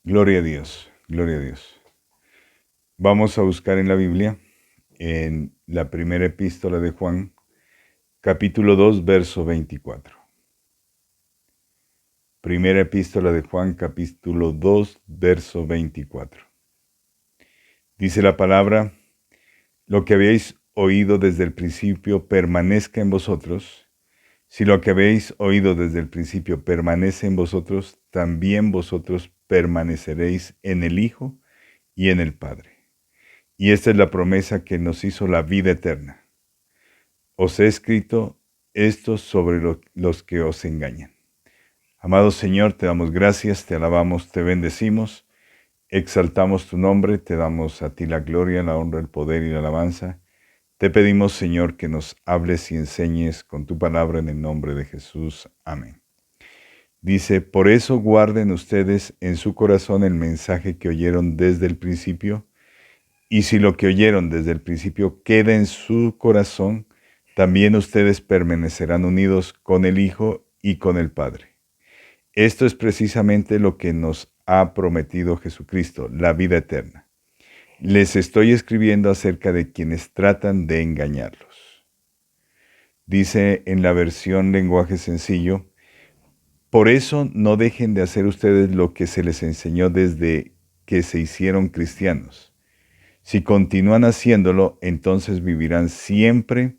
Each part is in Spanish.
Gloria a Dios, gloria a Dios. Vamos a buscar en la Biblia, en la primera epístola de Juan, capítulo 2, verso 24. Primera epístola de Juan, capítulo 2, verso 24. Dice la palabra: lo que habéis oído desde el principio permanezca en vosotros. Si lo que habéis oído desde el principio permanece en vosotros, también vosotros permaneceréis en el Hijo y en el Padre. Y esta es la promesa que nos hizo la vida eterna. Os he escrito esto sobre los que os engañan. Amado Señor, te damos gracias, te alabamos, te bendecimos, exaltamos tu nombre, te damos a ti la gloria, la honra, el poder y la alabanza. Te pedimos, Señor, que nos hables y enseñes con tu palabra en el nombre de Jesús. Amén. Dice: por eso guarden ustedes en su corazón el mensaje que oyeron desde el principio. Y si lo que oyeron desde el principio queda en su corazón, también ustedes permanecerán unidos con el Hijo y con el Padre. Esto es precisamente lo que nos ha prometido Jesucristo, la vida eterna. Les estoy escribiendo acerca de quienes tratan de engañarlos. Dice en la versión lenguaje sencillo: por eso no dejen de hacer ustedes lo que se les enseñó desde que se hicieron cristianos. Si continúan haciéndolo, entonces vivirán siempre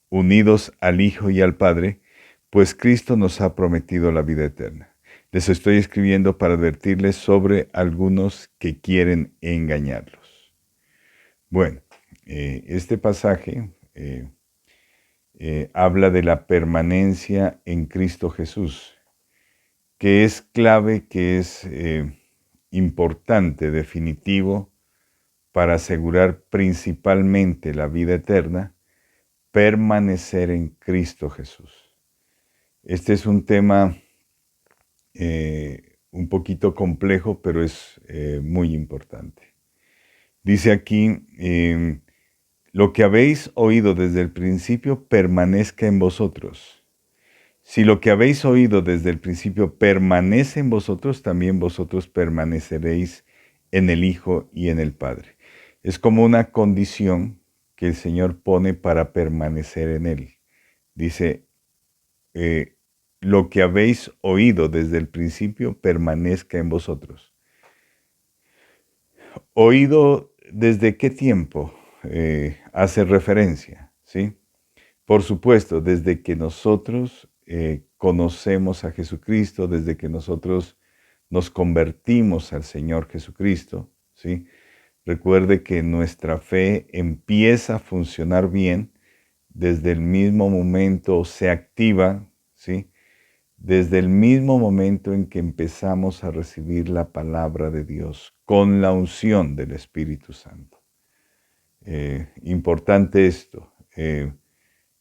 unidos al Hijo y al Padre, pues Cristo nos ha prometido la vida eterna. Les estoy escribiendo para advertirles sobre algunos que quieren engañarlos. Bueno, este pasaje habla de la permanencia en Cristo Jesús, que es clave, que es importante, definitivo, para asegurar principalmente la vida eterna: permanecer en Cristo Jesús. Este es un tema un poquito complejo, pero es muy importante. Dice aquí: lo que habéis oído desde el principio permanezca en vosotros. Si lo que habéis oído desde el principio permanece en vosotros, también vosotros permaneceréis en el Hijo y en el Padre. Es como una condición que el Señor pone para permanecer en Él. Dice: lo que habéis oído desde el principio permanezca en vosotros. ¿Oído desde qué tiempo hace referencia? ¿Sí? Por supuesto, desde que nosotros conocemos a Jesucristo, desde que nosotros nos convertimos al Señor Jesucristo, ¿sí? Recuerde que nuestra fe empieza a funcionar bien desde el mismo momento, se activa, ¿sí? Desde el mismo momento en que empezamos a recibir la palabra de Dios con la unción del Espíritu Santo. Importante esto.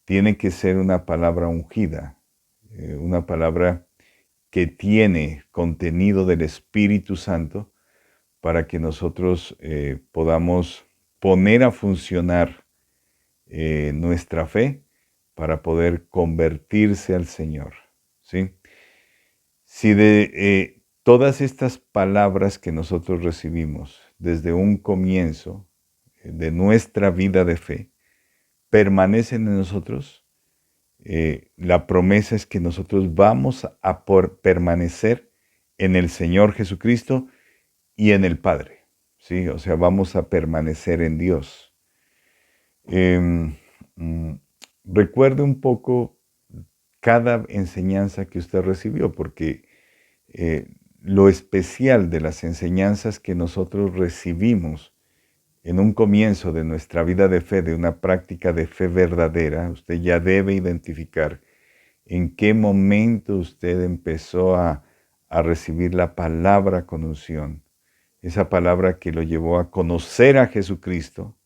Tiene que ser una palabra ungida, una palabra que tiene contenido del Espíritu Santo, para que nosotros podamos poner a funcionar nuestra fe para poder convertirse al Señor. ¿Sí? Si de todas estas palabras que nosotros recibimos desde un comienzo de nuestra vida de fe permanecen en nosotros, la promesa es que nosotros vamos a permanecer en el Señor Jesucristo y en el Padre, ¿sí? O sea, vamos a permanecer en Dios. Eh, mm, Recuerde un poco cada enseñanza que usted recibió, porque lo especial de las enseñanzas que nosotros recibimos en un comienzo de nuestra vida de fe, de una práctica de fe verdadera, usted ya debe identificar en qué momento usted empezó a recibir la palabra con unción, esa palabra que lo llevó a conocer a Jesucristo,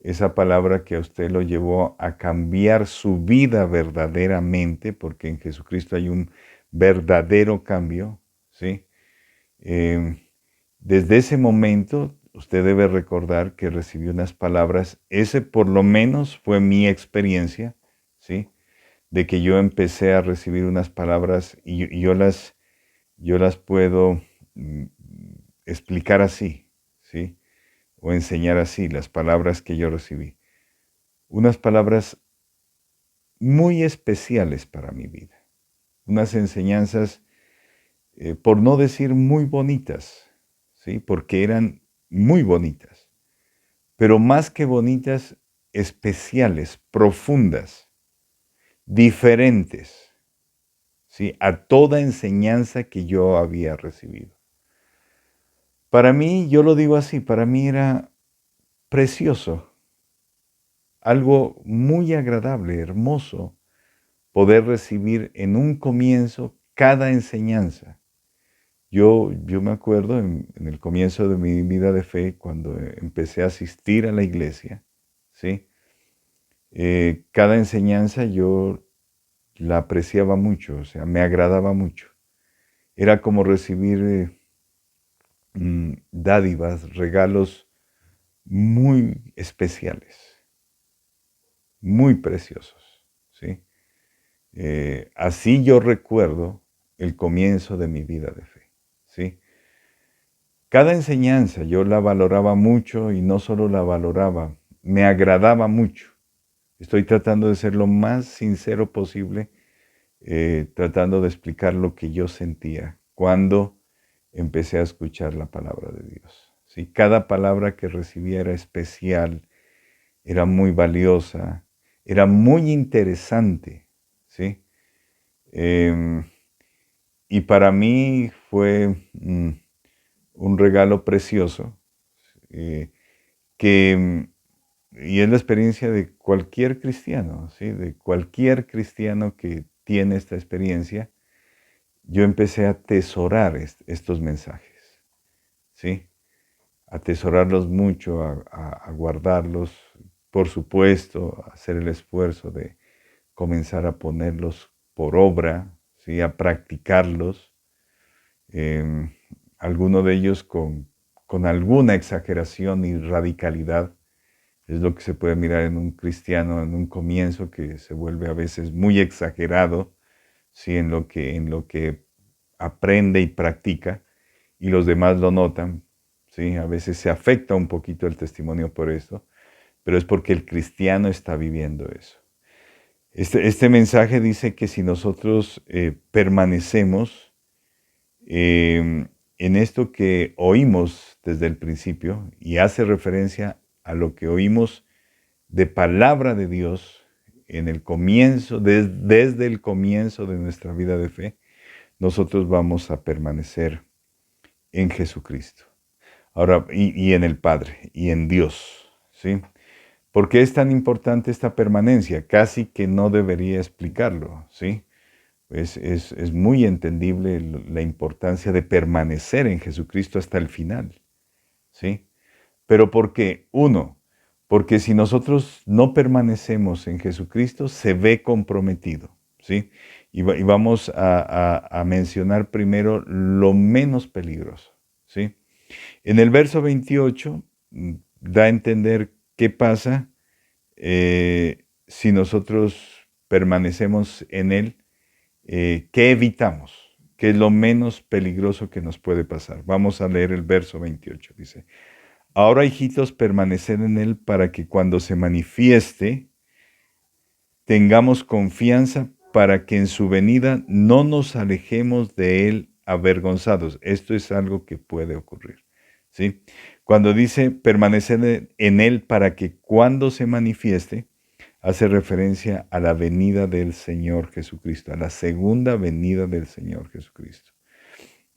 esa palabra que a usted lo llevó a cambiar su vida verdaderamente, porque en Jesucristo hay un verdadero cambio, ¿sí? Desde ese momento, usted debe recordar que recibió unas palabras. Ese por lo menos fue mi experiencia, ¿sí? De que yo empecé a recibir unas palabras y yo las puedo explicar así, ¿sí? O enseñar así las palabras que yo recibí. Unas palabras muy especiales para mi vida. Unas enseñanzas, por no decir muy bonitas, ¿sí? Porque eran muy bonitas. Pero más que bonitas, especiales, profundas, diferentes, ¿sí? A toda enseñanza que yo había recibido. Para mí, yo lo digo así, para mí era precioso, algo muy agradable, hermoso, poder recibir en un comienzo cada enseñanza. Yo me acuerdo en el comienzo de mi vida de fe, cuando empecé a asistir a la iglesia, ¿sí? Cada enseñanza yo la apreciaba mucho, o sea, me agradaba mucho. Era como recibir dádivas, regalos muy especiales, muy preciosos, ¿sí? Así yo recuerdo el comienzo de mi vida de fe, ¿sí? Cada enseñanza yo la valoraba mucho y no solo la valoraba, me agradaba mucho. Estoy tratando de ser lo más sincero posible, tratando de explicar lo que yo sentía cuando empecé a escuchar la palabra de Dios. ¿Sí? Cada palabra que recibía era especial, era muy valiosa, era muy interesante, ¿sí? Em, y para mí fue un regalo precioso, eh, que, y es la experiencia de cualquier cristiano, ¿sí? De cualquier cristiano que tiene esta experiencia. Yo empecé a atesorar estos mensajes, ¿sí? Atesorarlos mucho, a guardarlos, por supuesto, a hacer el esfuerzo de comenzar a ponerlos por obra, ¿sí? A practicarlos, eh, alguno de ellos con alguna exageración y radicalidad. Es lo que se puede mirar en un cristiano en un comienzo, que se vuelve a veces muy exagerado, ¿sí? En lo que aprende y practica, y los demás lo notan, ¿sí? A veces se afecta un poquito el testimonio por esto, pero es porque el cristiano está viviendo eso. Este mensaje dice que si nosotros permanecemos en esto que oímos desde el principio, y hace referencia a lo que oímos de palabra de Dios en el comienzo, desde el comienzo de nuestra vida de fe, nosotros vamos a permanecer en Jesucristo. Ahora, y en el Padre, y en Dios, ¿sí? ¿Por qué es tan importante esta permanencia? Casi que no debería explicarlo, ¿sí? Es muy entendible la importancia de permanecer en Jesucristo hasta el final, ¿sí? Pero ¿por qué? Uno, porque si nosotros no permanecemos en Jesucristo, se ve comprometido, ¿sí? Y vamos a mencionar primero lo menos peligroso, ¿sí? En el verso 28 da a entender qué pasa si nosotros permanecemos en Él, qué evitamos, qué es lo menos peligroso que nos puede pasar. Vamos a leer el verso 28, dice: Ahora, hijitos, permaneced en Él para que cuando se manifieste tengamos confianza, para que en su venida no nos alejemos de Él avergonzados. Esto es algo que puede ocurrir, ¿sí? Cuando dice permanecer en Él para que cuando se manifieste, hace referencia a la venida del Señor Jesucristo, a la segunda venida del Señor Jesucristo.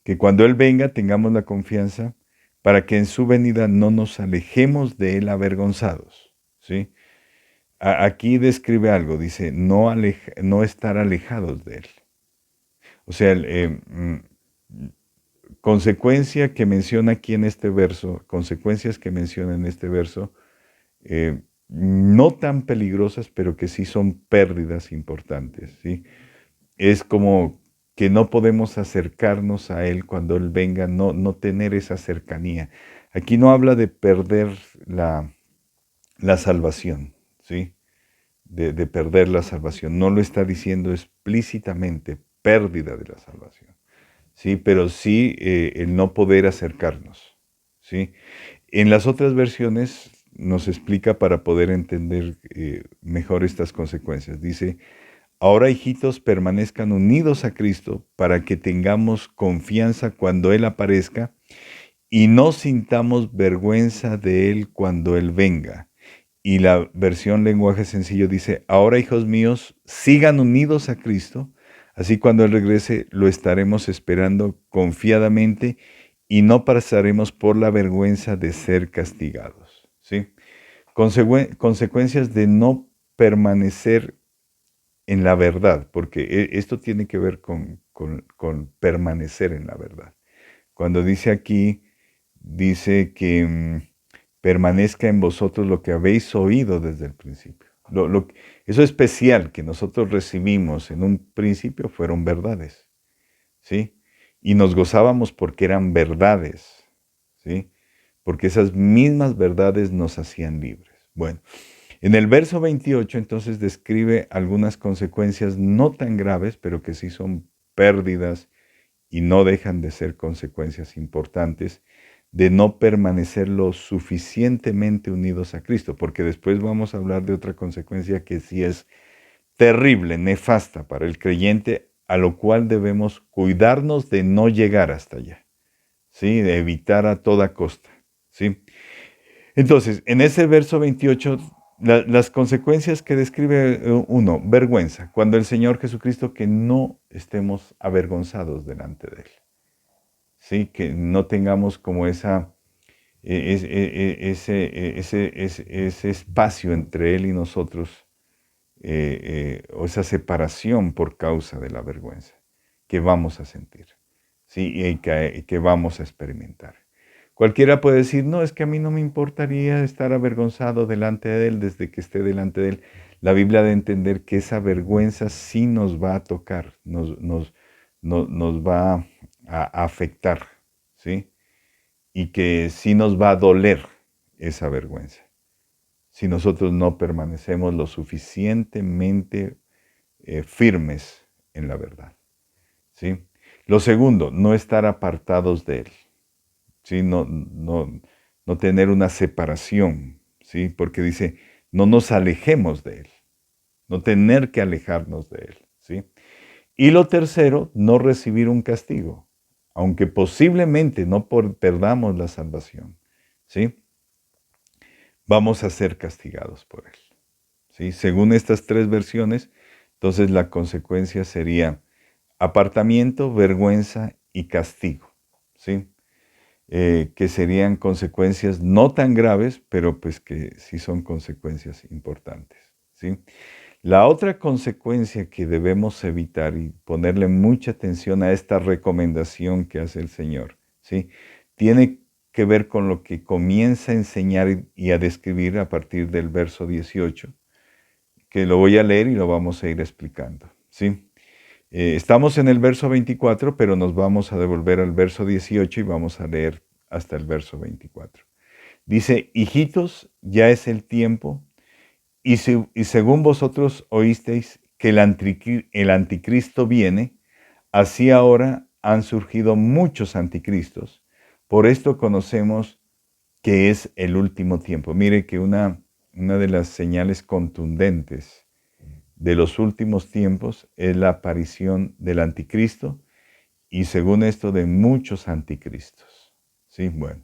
Que cuando Él venga tengamos la confianza para que en su venida no nos alejemos de Él avergonzados, ¿sí? Aquí describe algo, dice, no estar alejados de Él. O sea, consecuencia que menciona aquí en este verso, consecuencias que menciona en este verso, no tan peligrosas, pero que sí son pérdidas importantes, ¿sí? Es como que no podemos acercarnos a Él cuando Él venga, no tener esa cercanía. Aquí no habla de perder la salvación, ¿sí? De perder la salvación. No lo está diciendo explícitamente, pérdida de la salvación, ¿sí? Pero sí el no poder acercarnos, ¿sí? En las otras versiones nos explica para poder entender mejor estas consecuencias. Dice, ahora hijitos permanezcan unidos a Cristo para que tengamos confianza cuando Él aparezca y no sintamos vergüenza de Él cuando Él venga. Y la versión lenguaje sencillo dice, ahora hijos míos, sigan unidos a Cristo, así cuando Él regrese lo estaremos esperando confiadamente y no pasaremos por la vergüenza de ser castigados. ¿Sí? Consecuencias de no permanecer en la verdad, porque esto tiene que ver con permanecer en la verdad. Cuando dice aquí, dice que permanezca en vosotros lo que habéis oído desde el principio. Eso especial que nosotros recibimos en un principio fueron verdades, ¿sí? Y nos gozábamos porque eran verdades, ¿sí? Porque esas mismas verdades nos hacían libres. Bueno, en el verso 28 entonces describe algunas consecuencias no tan graves, pero que sí son pérdidas y no dejan de ser consecuencias importantes de no permanecer lo suficientemente unidos a Cristo, porque después vamos a hablar de otra consecuencia que sí es terrible, nefasta para el creyente, a lo cual debemos cuidarnos de no llegar hasta allá, ¿sí? De evitar a toda costa, ¿sí? Entonces, en ese verso 28, las consecuencias que describe uno, vergüenza, cuando el Señor Jesucristo, que no estemos avergonzados delante de Él, ¿sí? Que no tengamos como ese espacio entre Él y nosotros, o esa separación por causa de la vergüenza que vamos a sentir, ¿sí? Y que vamos a experimentar. Cualquiera puede decir, no, es que a mí no me importaría estar avergonzado delante de Él desde que esté delante de Él. La Biblia da a entender que esa vergüenza sí nos va a tocar, nos va a afectar, ¿sí? Y que sí nos va a doler esa vergüenza si nosotros no permanecemos lo suficientemente firmes en la verdad, ¿sí? Lo segundo, no estar apartados de Él, ¿sí? No tener una separación, ¿sí? Porque dice, no nos alejemos de Él, no tener que alejarnos de Él, ¿sí? Y lo tercero, no recibir un castigo, aunque posiblemente no perdamos la salvación, ¿sí? Vamos a ser castigados por Él, ¿sí? Según estas tres versiones, entonces la consecuencia sería apartamiento, vergüenza y castigo, ¿sí? Que serían consecuencias no tan graves, pero pues que sí son consecuencias importantes, ¿sí? La otra consecuencia que debemos evitar y ponerle mucha atención a esta recomendación que hace el Señor, ¿sí? Tiene que ver con lo que comienza a enseñar y a describir a partir del verso 18, que lo voy a leer y lo vamos a ir explicando, ¿sí? Estamos en el verso 24, pero nos vamos a devolver al verso 18 y vamos a leer hasta el verso 24. Dice, hijitos, ya es el tiempo, y según vosotros oísteis que el anticristo viene, así ahora han surgido muchos anticristos. Por esto conocemos que es el último tiempo. Mire que una de las señales contundentes de los últimos tiempos es la aparición del anticristo y según esto de muchos anticristos. Sí, bueno.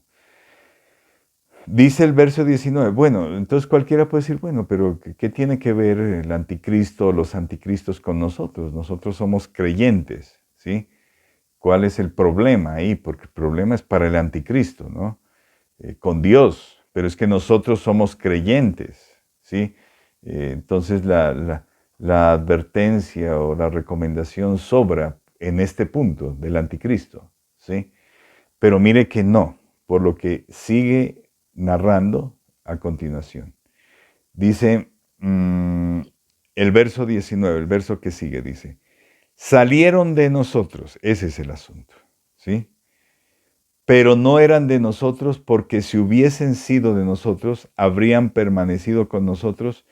Dice el verso 19, bueno, entonces cualquiera puede decir, bueno, pero ¿qué tiene que ver el anticristo o los anticristos con nosotros? Nosotros somos creyentes, ¿sí? ¿Cuál es el problema ahí? Porque el problema es para el anticristo, ¿no? Con Dios, pero es que nosotros somos creyentes, ¿sí? Entonces la advertencia o la recomendación sobra en este punto del anticristo, ¿sí? Pero mire que no, por lo que sigue narrando a continuación. Dice el verso 19, el verso que sigue, dice, salieron de nosotros, ese es el asunto, ¿sí? Pero no eran de nosotros porque si hubiesen sido de nosotros, habrían permanecido con nosotros,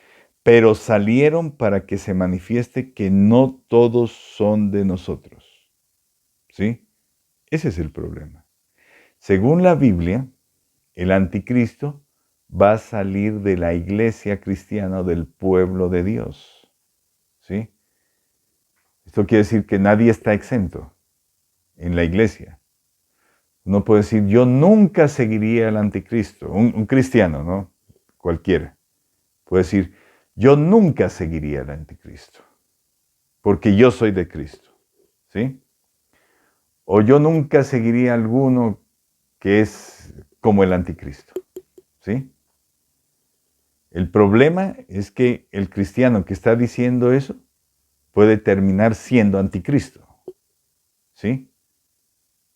pero salieron para que se manifieste que no todos son de nosotros, ¿sí? Ese es el problema. Según la Biblia, el anticristo va a salir de la iglesia cristiana, del pueblo de Dios. ¿Sí? Esto quiere decir que nadie está exento en la iglesia. Uno puede decir, yo nunca seguiría al anticristo. Un cristiano, ¿no? Cualquiera. Puede decir, yo nunca seguiría al anticristo, porque yo soy de Cristo. ¿Sí? O yo nunca seguiría a alguno que es como el anticristo. ¿Sí? El problema es que el cristiano que está diciendo eso puede terminar siendo anticristo. ¿Sí?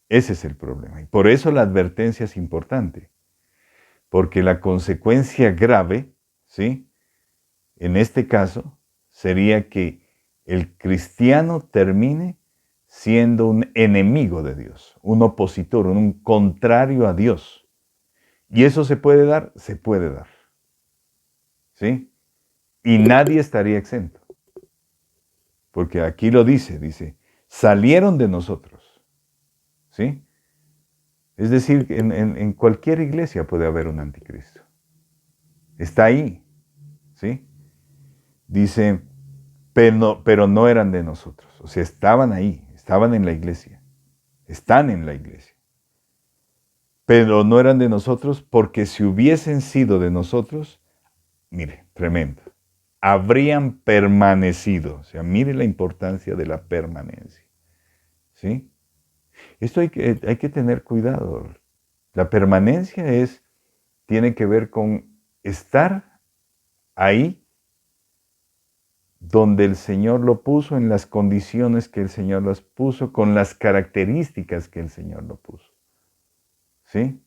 Ese es el problema. Y por eso la advertencia es importante. Porque la consecuencia grave, ¿sí? En este caso, sería que el cristiano termine siendo un enemigo de Dios, un opositor, un contrario a Dios. ¿Y eso se puede dar? Se puede dar. ¿Sí? Y nadie estaría exento. Porque aquí lo dice, salieron de nosotros. ¿Sí? Es decir, en cualquier iglesia puede haber un anticristo. Está ahí. ¿Sí? Dice, pero no eran de nosotros. O sea, estaban ahí, estaban en la iglesia. Están en la iglesia. Pero no eran de nosotros porque si hubiesen sido de nosotros, mire, tremendo, habrían permanecido. O sea, mire la importancia de la permanencia. ¿Sí? Esto hay que tener cuidado. La permanencia tiene que ver con estar ahí donde el Señor lo puso, en las condiciones que el Señor las puso, con las características que el Señor lo puso. ¿Sí?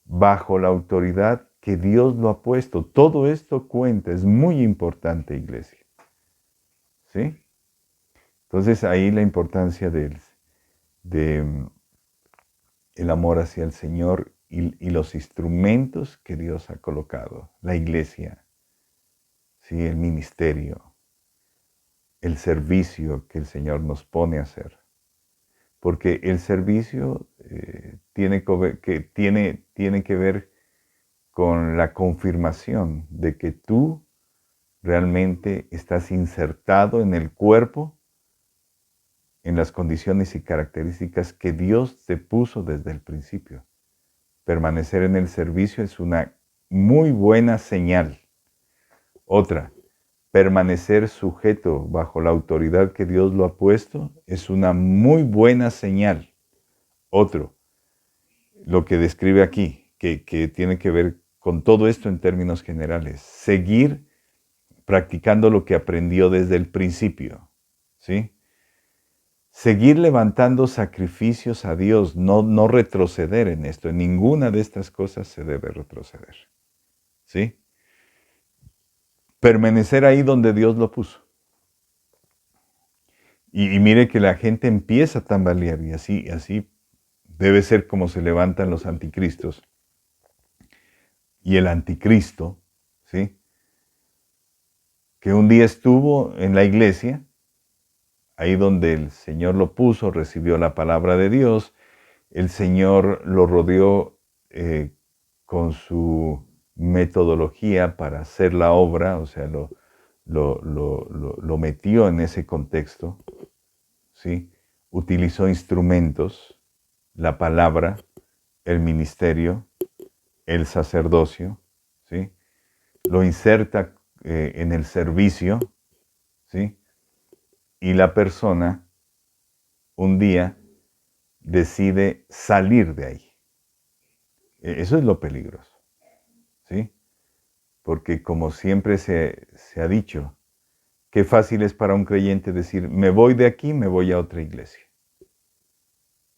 Bajo la autoridad que Dios lo ha puesto. Todo esto cuenta, es muy importante, iglesia. ¿Sí? Entonces ahí la importancia de el amor hacia el Señor y los instrumentos que Dios ha colocado. La iglesia, ¿sí? El ministerio, el servicio que el Señor nos pone a hacer. Porque el servicio tiene que ver con la confirmación de que tú realmente estás insertado en el cuerpo, en las condiciones y características que Dios te puso desde el principio. Permanecer en el servicio es una muy buena señal. Otra, permanecer sujeto bajo la autoridad que Dios lo ha puesto es una muy buena señal. Otro, lo que describe aquí, que tiene que ver con todo esto en términos generales, seguir practicando lo que aprendió desde el principio, ¿sí? Seguir levantando sacrificios a Dios, no retroceder en esto. En ninguna de estas cosas se debe retroceder, ¿sí? Permanecer ahí donde Dios lo puso. Y mire que la gente empieza a tambalear y así debe ser como se levantan los anticristos. Y el anticristo, ¿sí? Que un día estuvo en la iglesia, ahí donde el Señor lo puso, recibió la palabra de Dios, el Señor lo rodeó con su metodología para hacer la obra, o sea, lo metió en ese contexto, ¿sí? Utilizó instrumentos, la palabra, el ministerio, el sacerdocio, ¿sí? Lo inserta en el servicio, ¿sí? Y la persona un día decide salir de ahí. Eso es lo peligroso, ¿sí? Porque como siempre se ha dicho, qué fácil es para un creyente decir, me voy de aquí, me voy a otra iglesia.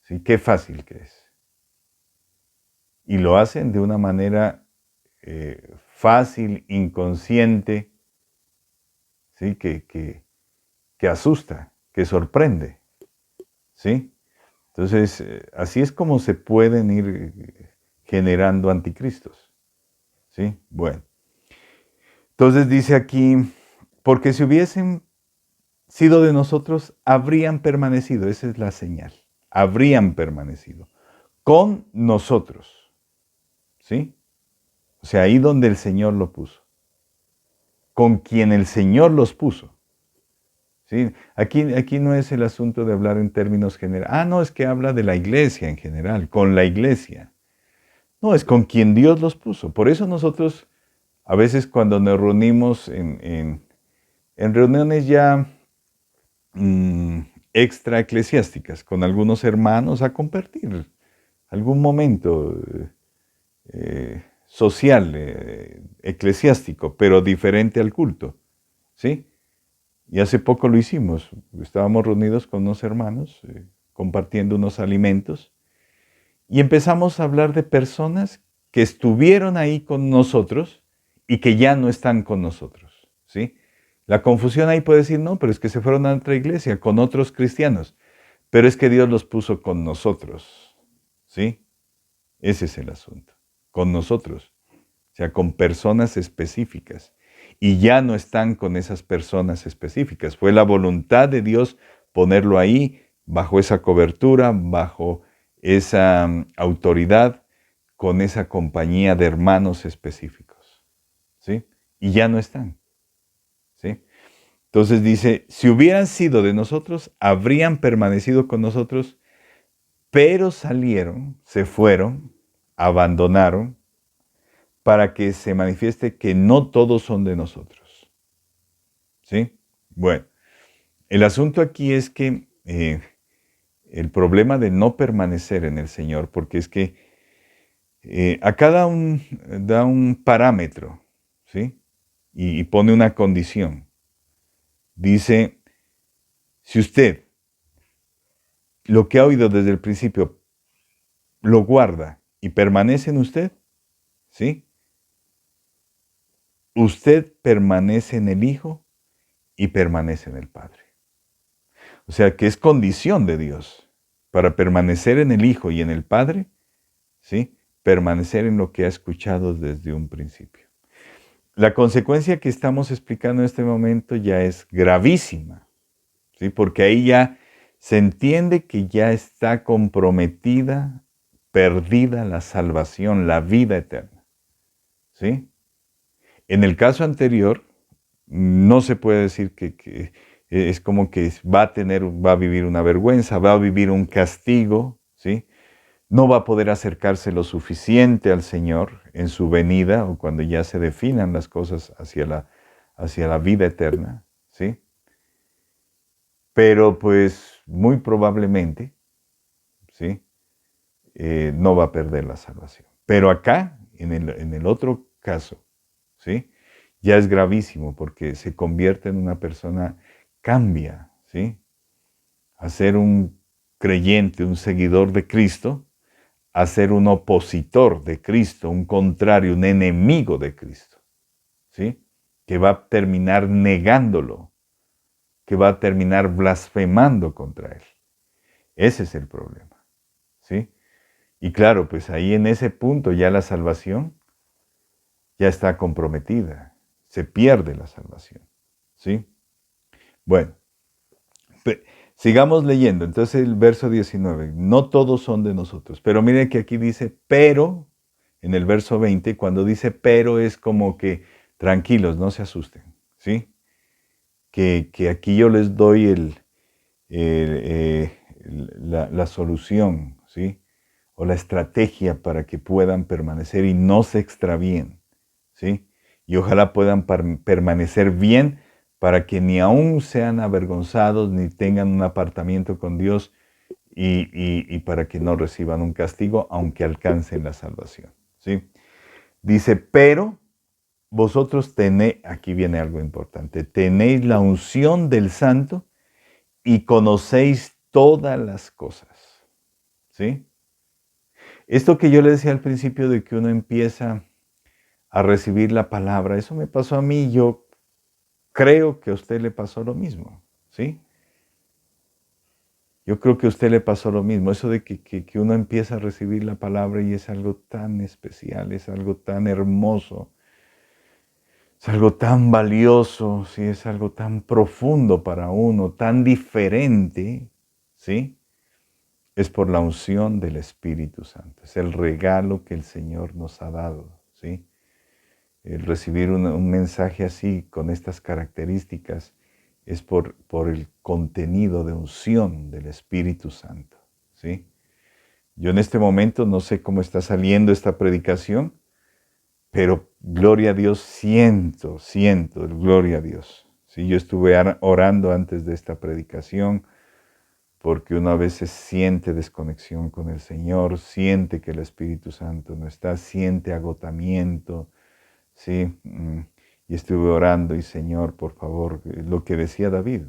¿Sí? Qué fácil que es. Y lo hacen de una manera fácil, inconsciente, ¿sí? Que asusta, que sorprende, ¿sí? Entonces, así es como se pueden ir generando anticristos, ¿sí? Bueno, entonces dice aquí, porque si hubiesen sido de nosotros, habrían permanecido, esa es la señal, habrían permanecido con nosotros, ¿sí? O sea, ahí donde el Señor lo puso, con quien el Señor los puso, ¿sí? Aquí no es el asunto de hablar en términos generales. Ah, no, es que habla de la iglesia en general, con la iglesia. No, es con quien Dios los puso. Por eso nosotros, a veces cuando nos reunimos en reuniones ya extra eclesiásticas con algunos hermanos a compartir algún momento social, eclesiástico, pero diferente al culto, ¿sí? Y hace poco lo hicimos. Estábamos reunidos con unos hermanos, compartiendo unos alimentos, y empezamos a hablar de personas que estuvieron ahí con nosotros y que ya no están con nosotros, ¿sí? La confusión ahí puede decir, no, pero es que se fueron a otra iglesia, con otros cristianos. Pero es que Dios los puso con nosotros, ¿sí? Ese es el asunto, con nosotros, o sea, con personas específicas. Y ya no están con esas personas específicas. Fue la voluntad de Dios ponerlo ahí, bajo esa cobertura, bajo esa autoridad, con esa compañía de hermanos específicos, ¿sí? Y ya no están, ¿sí? Entonces dice, si hubieran sido de nosotros, habrían permanecido con nosotros, pero salieron, se fueron, abandonaron, para que se manifieste que no todos son de nosotros. ¿Sí? Bueno, el asunto aquí es que el problema de no permanecer en el Señor, porque es que acá da un parámetro, ¿sí? Y pone una condición. Dice, si usted lo que ha oído desde el principio lo guarda y permanece en usted, ¿sí? Usted permanece en el Hijo y permanece en el Padre. O sea que es condición de Dios para permanecer en el Hijo y en el Padre, ¿sí? Permanecer en lo que ha escuchado desde un principio. La consecuencia que estamos explicando en este momento ya es gravísima, ¿sí? Porque ahí ya se entiende que ya está comprometida, perdida la salvación, la vida eterna, ¿sí? En el caso anterior, no se puede decir que es como que va a vivir una vergüenza, va a vivir un castigo, ¿sí? No va a poder acercarse lo suficiente al Señor en su venida o cuando ya se definan las cosas hacia la vida eterna, ¿sí? Pero pues muy probablemente, ¿sí? No va a perder la salvación. Pero acá, en el otro caso, ¿sí? Ya es gravísimo porque se convierte en una persona, cambia, ¿sí? A ser un creyente, un seguidor de Cristo, a ser un opositor de Cristo, un contrario, un enemigo de Cristo, ¿sí? Que va a terminar negándolo, que va a terminar blasfemando contra él. Ese es el problema, ¿sí? Y claro, pues ahí en ese punto ya la salvación ya está comprometida, se pierde la salvación, ¿sí? Bueno, sigamos leyendo. Entonces el verso 19, no todos son de nosotros, pero miren que aquí dice, pero, en el verso 20, cuando dice pero es como que, tranquilos, no se asusten, ¿sí? Que aquí yo les doy la solución, ¿sí? O la estrategia para que puedan permanecer y no se extravíen, ¿sí? Y ojalá puedan permanecer bien para que ni aún sean avergonzados ni tengan un apartamiento con Dios y para que no reciban un castigo aunque alcancen la salvación, ¿sí? Dice, pero vosotros tenéis, aquí viene algo importante, tenéis la unción del Santo y conocéis todas las cosas, ¿sí? Esto que yo le decía al principio de que uno empieza a recibir la palabra, eso me pasó a mí, yo creo que a usted le pasó lo mismo, ¿sí? Yo creo que a usted le pasó lo mismo, eso de que uno empieza a recibir la palabra y es algo tan especial, es algo tan hermoso, es algo tan valioso, ¿sí? Es algo tan profundo para uno, tan diferente, ¿sí? es por la unción del Espíritu Santo. Es el regalo que el Señor nos ha dado, ¿sí? El recibir un mensaje así, con estas características, es por el contenido de unción del Espíritu Santo, ¿sí? Yo en este momento no sé cómo está saliendo esta predicación, pero gloria a Dios, siento, gloria a Dios. Sí, yo estuve orando antes de esta predicación, porque uno a veces siente desconexión con el Señor, siente que el Espíritu Santo no está, siente agotamiento, ¿sí? Y estuve orando y Señor, por favor, lo que decía David,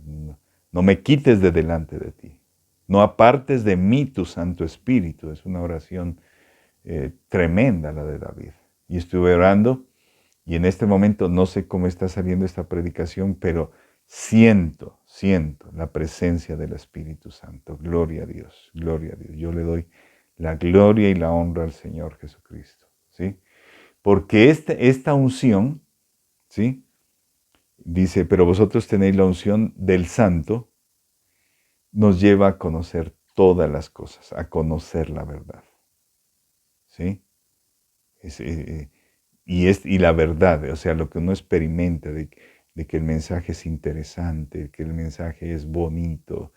no me quites de delante de ti, no apartes de mí tu Santo Espíritu. Es una oración tremenda la de David. Y estuve orando y en este momento no sé cómo está saliendo esta predicación, pero siento la presencia del Espíritu Santo. Gloria a Dios, gloria a Dios. Yo le doy la gloria y la honra al Señor Jesucristo, ¿sí? Porque esta unción, ¿sí? Dice, pero vosotros tenéis la unción del Santo, nos lleva a conocer todas las cosas, a conocer la verdad, ¿sí? Y la verdad, o sea, lo que uno experimenta de que el mensaje es interesante, que el mensaje es bonito,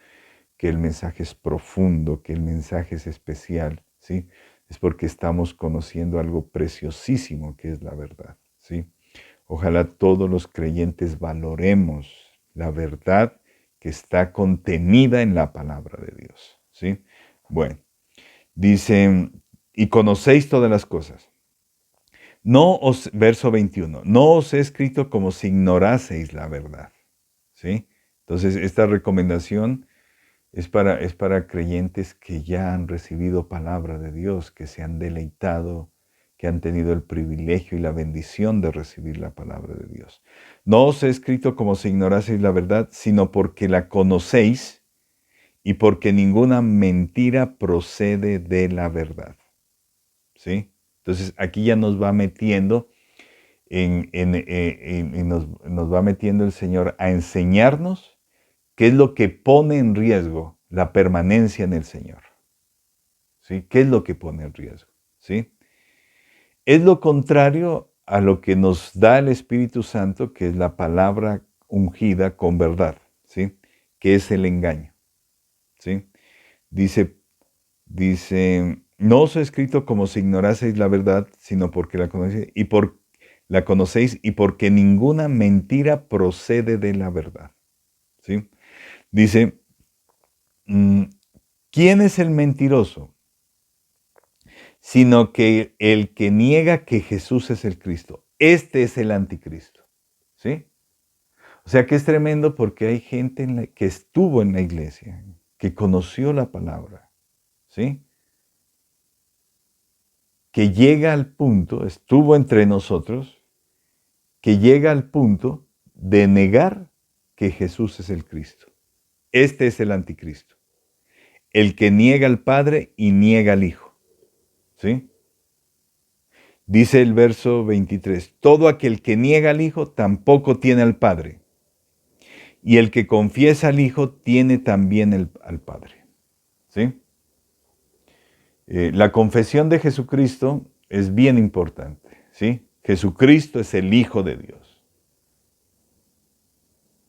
que el mensaje es profundo, que el mensaje es especial, ¿sí? Es porque estamos conociendo algo preciosísimo que es la verdad, ¿sí? Ojalá todos los creyentes valoremos la verdad que está contenida en la palabra de Dios, ¿sí? Bueno, dice, y conocéis todas las cosas. Verso 21, no os he escrito como si ignoraseis la verdad, ¿sí? Entonces, esta recomendación es para creyentes que ya han recibido palabra de Dios, que se han deleitado, que han tenido el privilegio y la bendición de recibir la palabra de Dios. No os he escrito como si ignoraseis la verdad, sino porque la conocéis y porque ninguna mentira procede de la verdad, ¿sí? Entonces, aquí ya nos va metiendo nos va metiendo el Señor a enseñarnos qué es lo que pone en riesgo la permanencia en el Señor, ¿sí? ¿Qué es lo que pone en riesgo? ¿Sí? Es lo contrario a lo que nos da el Espíritu Santo, que es la palabra ungida con verdad, ¿sí? Que es el engaño, ¿sí? Dice, no os he escrito como si ignoraseis la verdad, sino porque la conocéis y porque ninguna mentira procede de la verdad, ¿sí? Dice, ¿quién es el mentiroso? Sino que el que niega que Jesús es el Cristo. Este es el anticristo, ¿sí? O sea que es tremendo porque hay gente que estuvo en la iglesia, que conoció la palabra, ¿sí? Que llega al punto, estuvo entre nosotros, que llega al punto de negar que Jesús es el Cristo. Este es el anticristo. El que niega al Padre y niega al Hijo, ¿sí? Dice el verso 23, todo aquel que niega al Hijo tampoco tiene al Padre, y el que confiesa al Hijo tiene también al Padre, ¿sí? La confesión de Jesucristo es bien importante, ¿sí? Jesucristo es el Hijo de Dios.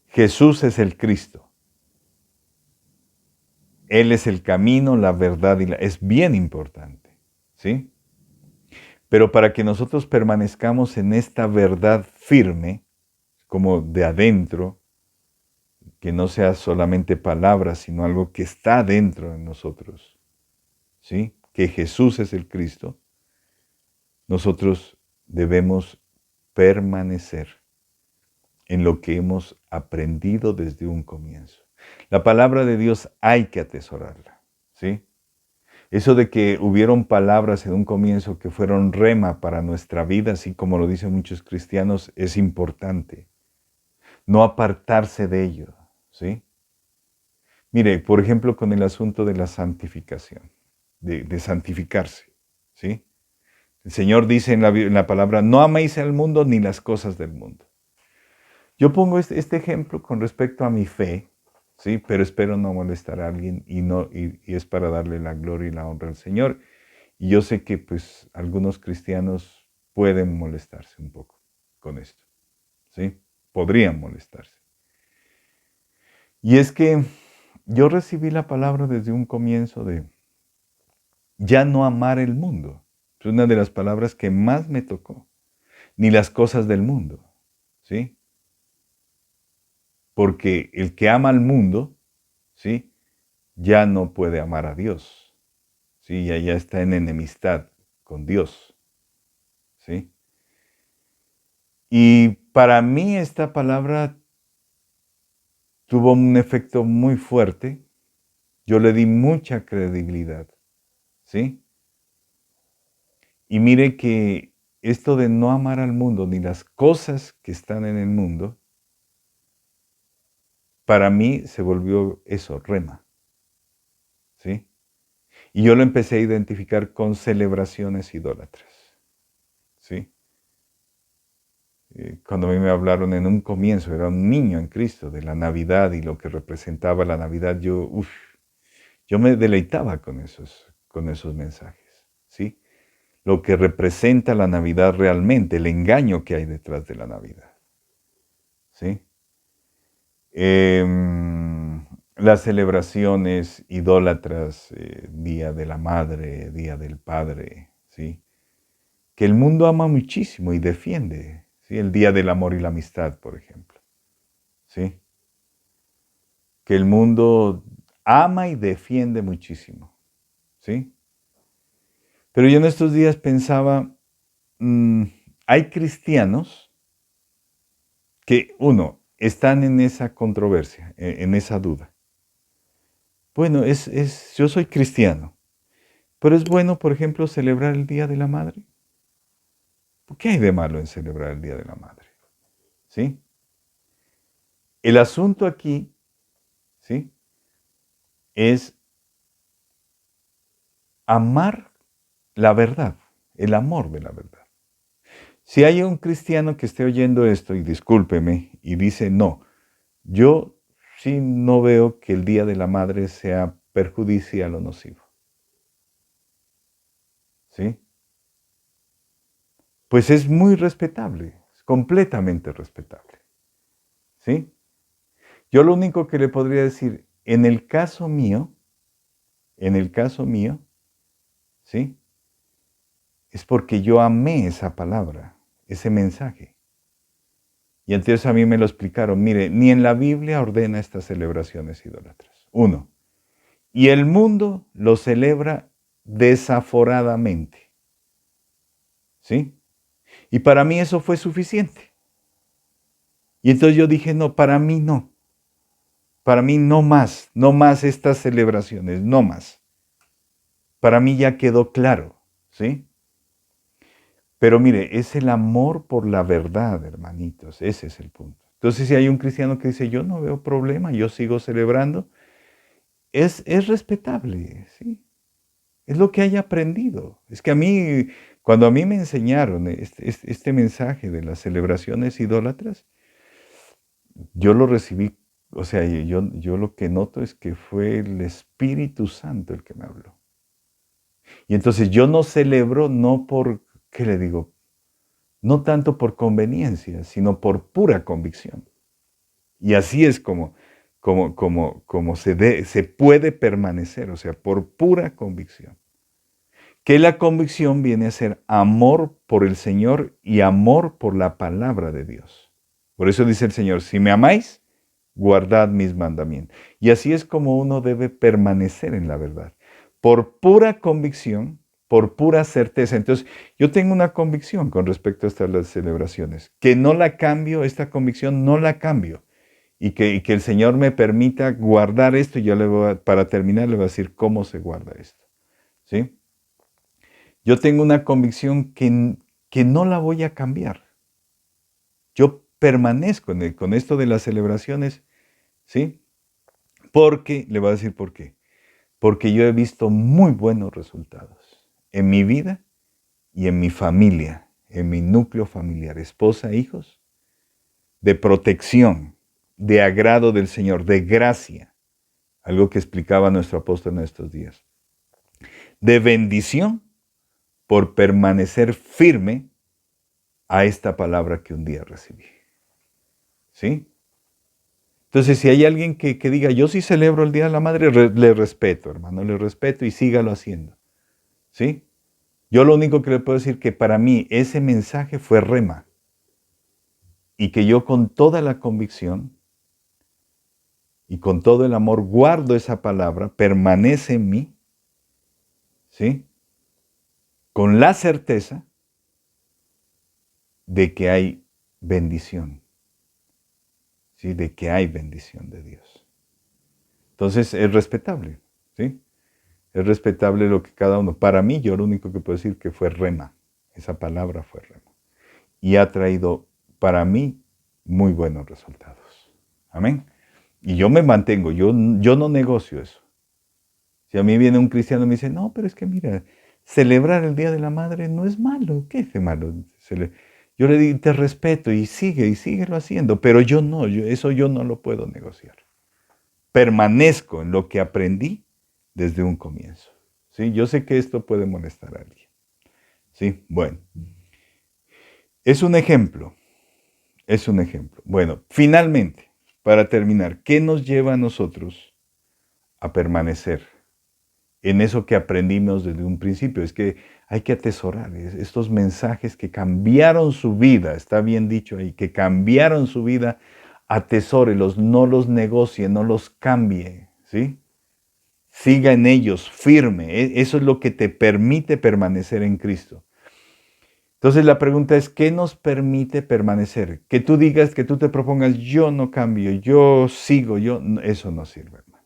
Jesús es el Cristo. Él es el camino, la verdad es bien importante, ¿sí? Pero para que nosotros permanezcamos en esta verdad firme, como de adentro, que no sea solamente palabras, sino algo que está dentro de nosotros, ¿sí? Que Jesús es el Cristo, nosotros debemos permanecer en lo que hemos aprendido desde un comienzo. La palabra de Dios hay que atesorarla, ¿sí? Eso de que hubieron palabras en un comienzo que fueron rema para nuestra vida, así como lo dicen muchos cristianos, es importante. No apartarse de ello, ¿sí? Mire, por ejemplo, con el asunto de la santificación, de santificarse, ¿sí? El Señor dice en la palabra, no améis al mundo ni las cosas del mundo. Yo pongo este ejemplo con respecto a mi fe, ¿sí? Pero espero no molestar a alguien y es para darle la gloria y la honra al Señor. Y yo sé que pues algunos cristianos pueden molestarse un poco con esto, ¿sí? Podrían molestarse. Y es que yo recibí la palabra desde un comienzo de ya no amar el mundo. Es una de las palabras que más me tocó. Ni las cosas del mundo, ¿sí? Porque el que ama al mundo, ¿sí? Ya no puede amar a Dios, ¿sí? Ya está en enemistad con Dios, ¿sí? Y para mí esta palabra tuvo un efecto muy fuerte. Yo le di mucha credibilidad, ¿sí? Y mire que esto de no amar al mundo ni las cosas que están en el mundo, para mí se volvió eso, rema, ¿sí? Y yo lo empecé a identificar con celebraciones idólatras, ¿sí? Cuando a mí me hablaron en un comienzo, era un niño en Cristo, de la Navidad y lo que representaba la Navidad, yo me deleitaba con esos mensajes, ¿sí? Lo que representa la Navidad realmente, el engaño que hay detrás de la Navidad, ¿sí? Las celebraciones idólatras, Día de la Madre, Día del Padre, ¿sí? Que el mundo ama muchísimo y defiende, ¿sí? El Día del Amor y la Amistad, por ejemplo, ¿sí? Que el mundo ama y defiende muchísimo, ¿sí? Pero yo en estos días pensaba, hay cristianos que, uno, están en esa controversia, en esa duda. Bueno, yo soy cristiano, pero es bueno, por ejemplo, celebrar el Día de la Madre. ¿Por qué hay de malo en celebrar el Día de la Madre? ¿Sí? El asunto aquí, ¿sí? Es amar la verdad, el amor de la verdad. Si hay un cristiano que esté oyendo esto, y discúlpeme, y dice, no, yo sí no veo que el Día de la Madre sea perjudicial o nocivo. ¿Sí? Pues es muy respetable, es completamente respetable. ¿Sí? Yo lo único que le podría decir, en el caso mío, ¿sí? Es porque yo amé esa palabra, ese mensaje. Y entonces a mí me lo explicaron, mire, ni en la Biblia ordena estas celebraciones idólatras. Uno. Y el mundo lo celebra desaforadamente. ¿Sí? Y para mí eso fue suficiente. Y entonces yo dije, no, para mí no. Para mí no más estas celebraciones, no más. Para mí ya quedó claro, ¿sí? Pero mire, es el amor por la verdad, hermanitos, ese es el punto. Entonces, si hay un cristiano que dice, yo no veo problema, yo sigo celebrando, es respetable, ¿sí? Es lo que haya aprendido. Es que a mí, cuando a mí me enseñaron este mensaje de las celebraciones idólatras, yo lo recibí, o sea, yo lo que noto es que fue el Espíritu Santo el que me habló. Y entonces yo no celebro no por, ¿qué le digo? No tanto por conveniencia, sino por pura convicción. Y así es como se puede permanecer, o sea, por pura convicción. Que la convicción viene a ser amor por el Señor y amor por la palabra de Dios. Por eso dice el Señor, si me amáis, guardad mis mandamientos. Y así es como uno debe permanecer en la verdad. Por pura convicción, por pura certeza. Entonces, yo tengo una convicción con respecto a estas celebraciones, que no la cambio, esta convicción no la cambio. Y que el Señor me permita guardar esto, y yo para terminar le voy a decir cómo se guarda esto. ¿Sí? Yo tengo una convicción que no la voy a cambiar. Yo permanezco con esto de las celebraciones, ¿sí? Porque, le voy a decir por qué. Porque yo he visto muy buenos resultados en mi vida y en mi familia, en mi núcleo familiar, esposa, hijos, de protección, de agrado del Señor, de gracia, algo que explicaba nuestro apóstol en estos días, de bendición por permanecer firme a esta palabra que un día recibí. ¿Sí? Entonces, si hay alguien que diga, yo sí celebro el Día de la Madre, le respeto, hermano, le respeto y sígalo haciendo. ¿Sí? Yo lo único que le puedo decir que para mí ese mensaje fue rema y que yo con toda la convicción y con todo el amor guardo esa palabra, permanece en mí, ¿sí? Con la certeza de que hay bendición, ¿sí? De que hay bendición de Dios. Entonces es respetable, ¿sí? Es respetable lo que cada uno. Para mí, yo lo único que puedo decir que fue rema. Esa palabra fue rema. Y ha traído para mí muy buenos resultados. Amén. Y yo me mantengo, yo no negocio eso. Si a mí viene un cristiano y me dice, no, pero es que mira, celebrar el Día de la Madre no es malo. ¿Qué es de malo? Yo le digo, te respeto y síguelo haciendo, pero yo no, eso yo no lo puedo negociar. Permanezco en lo que aprendí desde un comienzo. ¿Sí? Yo sé que esto puede molestar a alguien. ¿Sí? Bueno, es un ejemplo. Es un ejemplo. Bueno, finalmente, para terminar, ¿qué nos lleva a nosotros a permanecer en eso que aprendimos desde un principio? Es que hay que atesorar estos mensajes que cambiaron su vida, está bien dicho ahí, que cambiaron su vida, atesórelos, no los negocie, no los cambie, ¿sí? Siga en ellos, firme. Eso es lo que te permite permanecer en Cristo. Entonces la pregunta es, ¿qué nos permite permanecer? Que tú digas, que tú te propongas, yo no cambio, yo sigo, eso no sirve, hermano.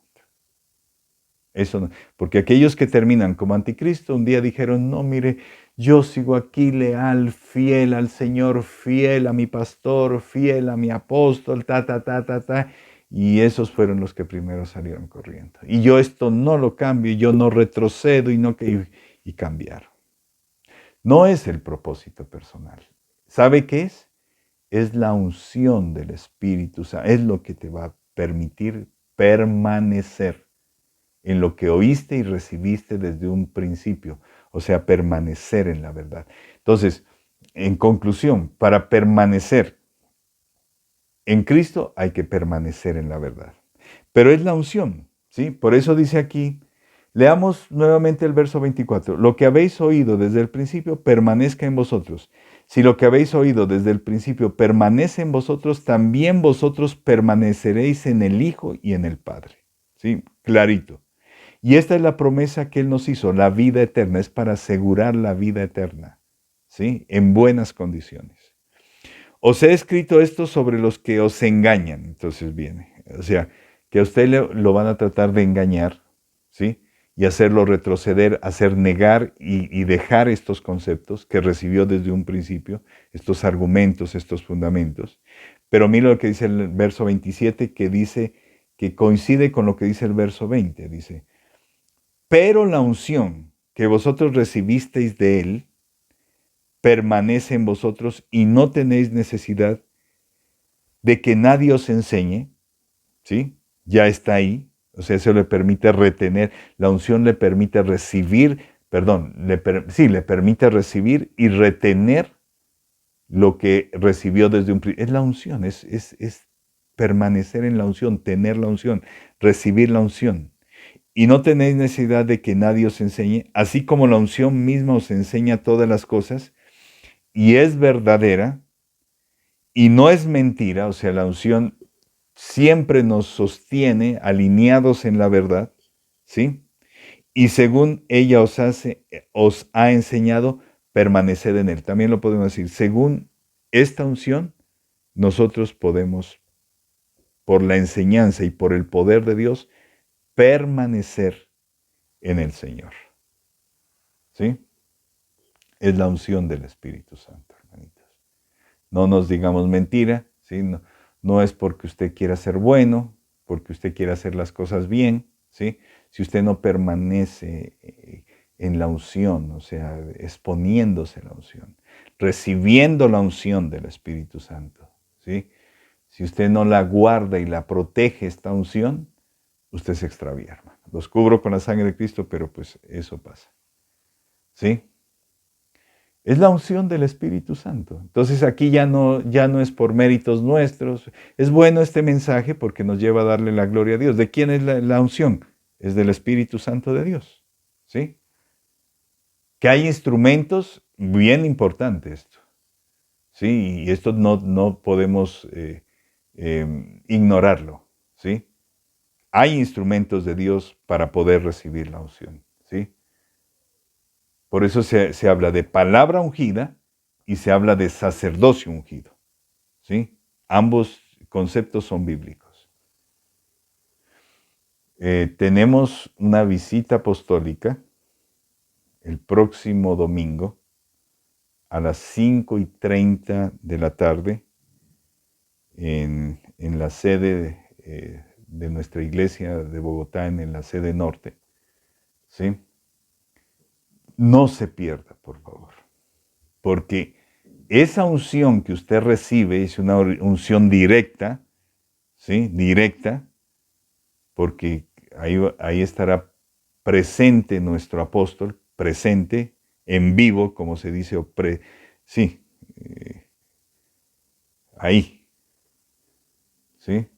Eso no, porque aquellos que terminan como anticristo un día dijeron, no, mire, yo sigo aquí leal, fiel al Señor, fiel a mi pastor, fiel a mi apóstol, y esos fueron los que primero salieron corriendo. Y yo esto no lo cambio, yo no retrocedo y cambiaron. No es el propósito personal. ¿Sabe qué es? Es la unción del Espíritu Santo, es lo que te va a permitir permanecer en lo que oíste y recibiste desde un principio, o sea, permanecer en la verdad. Entonces, en conclusión, para permanecer en Cristo hay que permanecer en la verdad. Pero es la unción, ¿sí? Por eso dice aquí, leamos nuevamente el verso 24, lo que habéis oído desde el principio permanezca en vosotros. Si lo que habéis oído desde el principio permanece en vosotros, también vosotros permaneceréis en el Hijo y en el Padre. ¿Sí? Clarito. Y esta es la promesa que Él nos hizo, la vida eterna, es para asegurar la vida eterna, ¿sí? En buenas condiciones. Os he escrito esto sobre los que os engañan, entonces viene. O sea, que a usted lo van a tratar de engañar, ¿sí? Y hacerlo retroceder, hacer negar y dejar estos conceptos que recibió desde un principio, estos argumentos, estos fundamentos. Pero mira lo que dice el verso 27, que dice, que coincide con lo que dice el verso 20, dice, pero la unción que vosotros recibisteis de Él permanece en vosotros y no tenéis necesidad de que nadie os enseñe, ¿sí? Ya está ahí, o sea, eso le permite retener, la unción le permite recibir, perdón, le permite recibir y retener lo que recibió desde un principio. Es la unción, es permanecer en la unción, tener la unción, recibir la unción. Y no tenéis necesidad de que nadie os enseñe, así como la unción misma os enseña todas las cosas, y es verdadera, y no es mentira, o sea, la unción siempre nos sostiene alineados en la verdad, ¿sí? Y según ella os ha enseñado, permaneced en él. También lo podemos decir, según esta unción, nosotros podemos, por la enseñanza y por el poder de Dios, permanecer en el Señor. ¿Sí? Es la unción del Espíritu Santo, hermanitos. No nos digamos mentira, ¿sí? No es porque usted quiera ser bueno, porque usted quiera hacer las cosas bien, ¿sí? Si usted no permanece en la unción, o sea, exponiéndose a la unción, recibiendo la unción del Espíritu Santo, ¿sí? Si usted no la guarda y la protege esta unción, usted se extravía, hermano. Los cubro con la sangre de Cristo, pero pues eso pasa. ¿Sí? Es la unción del Espíritu Santo. Entonces aquí ya no es por méritos nuestros. Es bueno este mensaje porque nos lleva a darle la gloria a Dios. ¿De quién es la unción? Es del Espíritu Santo de Dios. ¿Sí? Que hay instrumentos, bien importante esto. ¿Sí? Y esto no podemos ignorarlo. ¿Sí? Hay instrumentos de Dios para poder recibir la unción. ¿Sí? Por eso se habla de palabra ungida y se habla de sacerdocio ungido. ¿Sí? Ambos conceptos son bíblicos. Tenemos una visita apostólica el próximo domingo a las 5:30 de la tarde en la sede de nuestra iglesia de Bogotá, en la sede norte. ¿Sí? No se pierda, por favor, porque esa unción que usted recibe es una unción directa, ¿sí? Directa, porque ahí estará presente nuestro apóstol, presente, en vivo, como se dice, sí, ahí, ¿sí?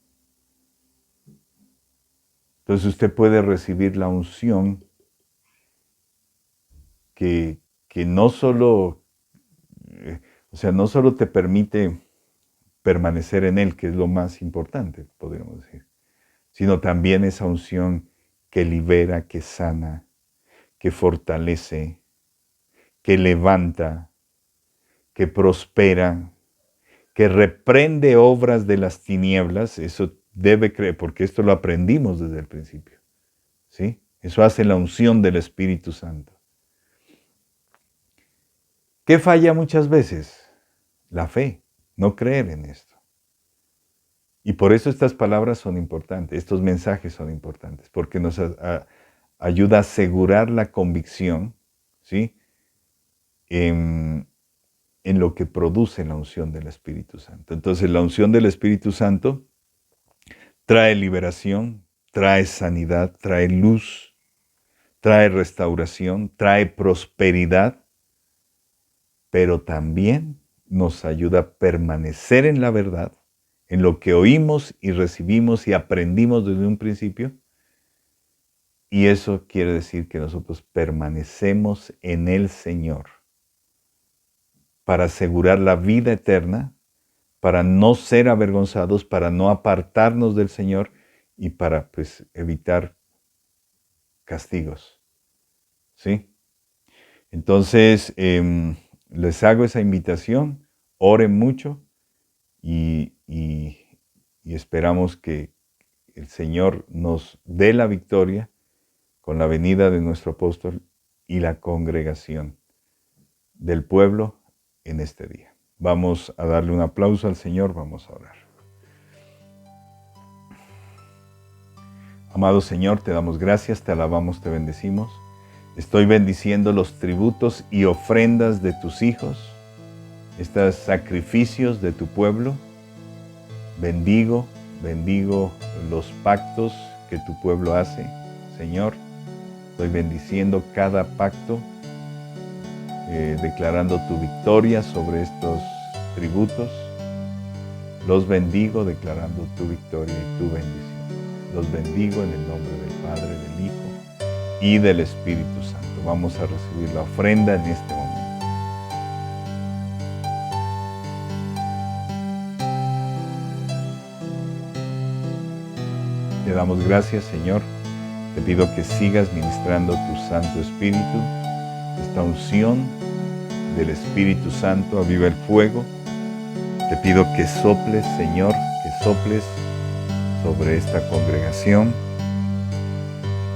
Entonces usted puede recibir la unción que no solo, no solo te permite permanecer en Él, que es lo más importante, podríamos decir, sino también esa unción que libera, que sana, que fortalece, que levanta, que prospera, que reprende obras de las tinieblas. Eso debe creer, porque esto lo aprendimos desde el principio. ¿Sí? Eso hace la unción del Espíritu Santo. ¿Qué falla muchas veces? La fe, no creer en esto. Y por eso estas palabras son importantes, estos mensajes son importantes, porque nos ayuda a asegurar la convicción, ¿sí? En lo que produce la unción del Espíritu Santo. Entonces, la unción del Espíritu Santo trae liberación, trae sanidad, trae luz, trae restauración, trae prosperidad, pero también nos ayuda a permanecer en la verdad, en lo que oímos y recibimos y aprendimos desde un principio. Y eso quiere decir que nosotros permanecemos en el Señor para asegurar la vida eterna, para no ser avergonzados, para no apartarnos del Señor y para pues evitar castigos. ¿Sí? Entonces, les hago esa invitación, oren mucho y esperamos que el Señor nos dé la victoria con la venida de nuestro apóstol y la congregación del pueblo en este día. Vamos a darle un aplauso al Señor, vamos a orar. Amado Señor, te damos gracias, te alabamos, te bendecimos. Estoy bendiciendo los tributos y ofrendas de tus hijos, estos sacrificios de tu pueblo. Bendigo los pactos que tu pueblo hace, Señor. Estoy bendiciendo cada pacto, declarando tu victoria sobre estos tributos. Los bendigo declarando tu victoria y tu bendición. Los bendigo en el nombre del Padre, del Hijo y del Espíritu Santo. Vamos a recibir la ofrenda en este momento. Te damos gracias, Señor. Te pido que sigas ministrando tu Santo Espíritu, esta unción del Espíritu Santo, aviva el fuego. Te pido que soples, Señor, que soples sobre esta congregación,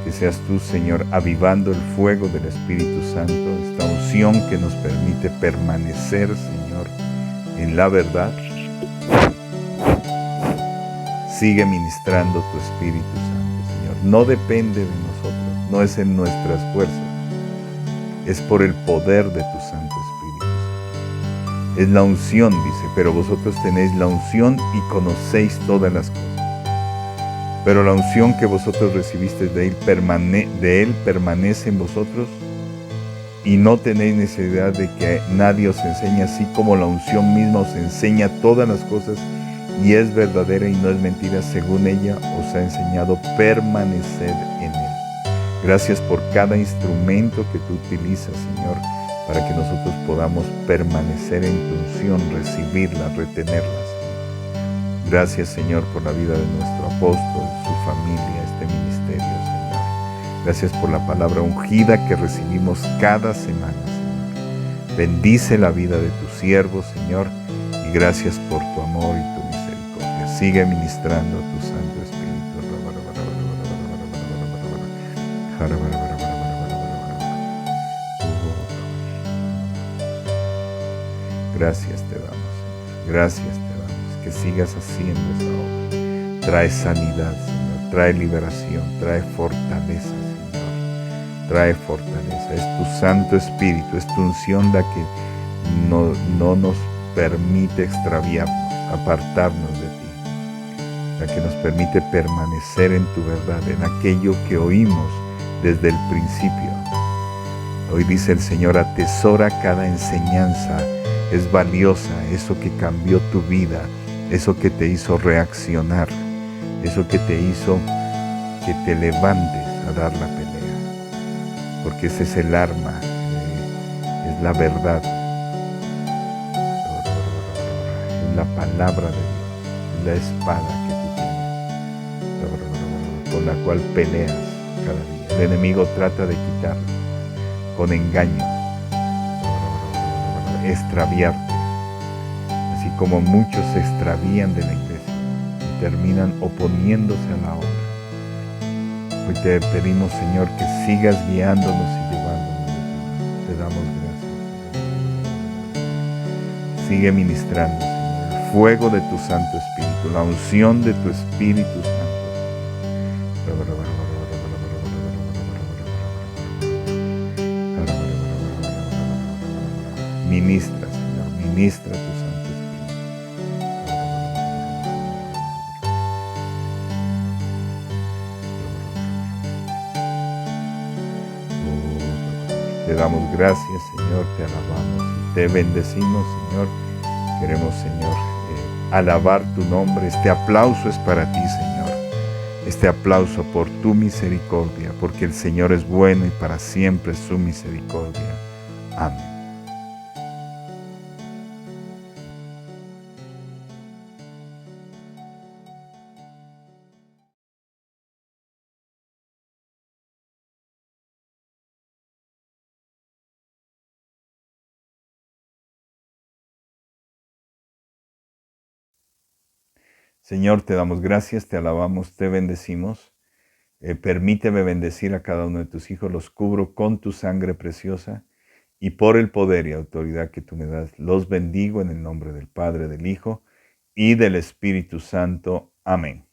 que seas tú, Señor, avivando el fuego del Espíritu Santo, esta unción que nos permite permanecer, Señor, en la verdad. Sigue ministrando tu Espíritu Santo, Señor. No depende de nosotros, no es en nuestras fuerzas, es por el poder de tu Santo Espíritu Santo. Es la unción, dice, pero vosotros tenéis la unción y conocéis todas las cosas. Pero la unción que vosotros recibisteis de él permanece en vosotros, y no tenéis necesidad de que nadie os enseñe, así como la unción misma os enseña todas las cosas, y es verdadera y no es mentira, según ella os ha enseñado, permanecer en él. Gracias por cada instrumento que tú utilizas, Señor, para que nosotros podamos permanecer en tu unción, recibirla, retenerla, Señor. Gracias, Señor, por la vida de nuestro apóstol, su familia, este ministerio, Señor. Gracias por la palabra ungida que recibimos cada semana, Señor. Bendice la vida de tus siervos, Señor, y gracias por tu amor y tu misericordia. Sigue ministrando tu Santo Espíritu. Gracias te damos, Señor. Gracias te damos. Que sigas haciendo esa obra. Trae sanidad, Señor. Trae liberación. Trae fortaleza, Señor. Trae fortaleza. Es tu Santo Espíritu. Es tu unción la que no nos permite extraviarnos, apartarnos de ti. La que nos permite permanecer en tu verdad, en aquello que oímos desde el principio. Hoy dice el Señor, atesora cada enseñanza. Es valiosa, eso que cambió tu vida, eso que te hizo reaccionar, eso que te hizo que te levantes a dar la pelea. Porque ese es el arma, es la verdad, es la palabra de Dios, es la espada que tú tienes, con la cual peleas cada día. El enemigo trata de quitarlo con engaño, extraviarte, así como muchos se extravían de la iglesia y terminan oponiéndose a la obra. Hoy te pedimos, Señor, que sigas guiándonos y llevándonos. Te damos gracias. Sigue ministrando, Señor, el fuego de tu Santo Espíritu, la unción de tu Espíritu Santo. Ministra, Señor, ministra tu Santo Espíritu. Te damos gracias, Señor, te alabamos y te bendecimos, Señor. Queremos, Señor, alabar tu nombre. Este aplauso es para ti, Señor. Este aplauso por tu misericordia, porque el Señor es bueno y para siempre es su misericordia. Amén. Señor, te damos gracias, te alabamos, te bendecimos. Permíteme bendecir a cada uno de tus hijos, los cubro con tu sangre preciosa y por el poder y autoridad que tú me das, los bendigo en el nombre del Padre, del Hijo y del Espíritu Santo. Amén.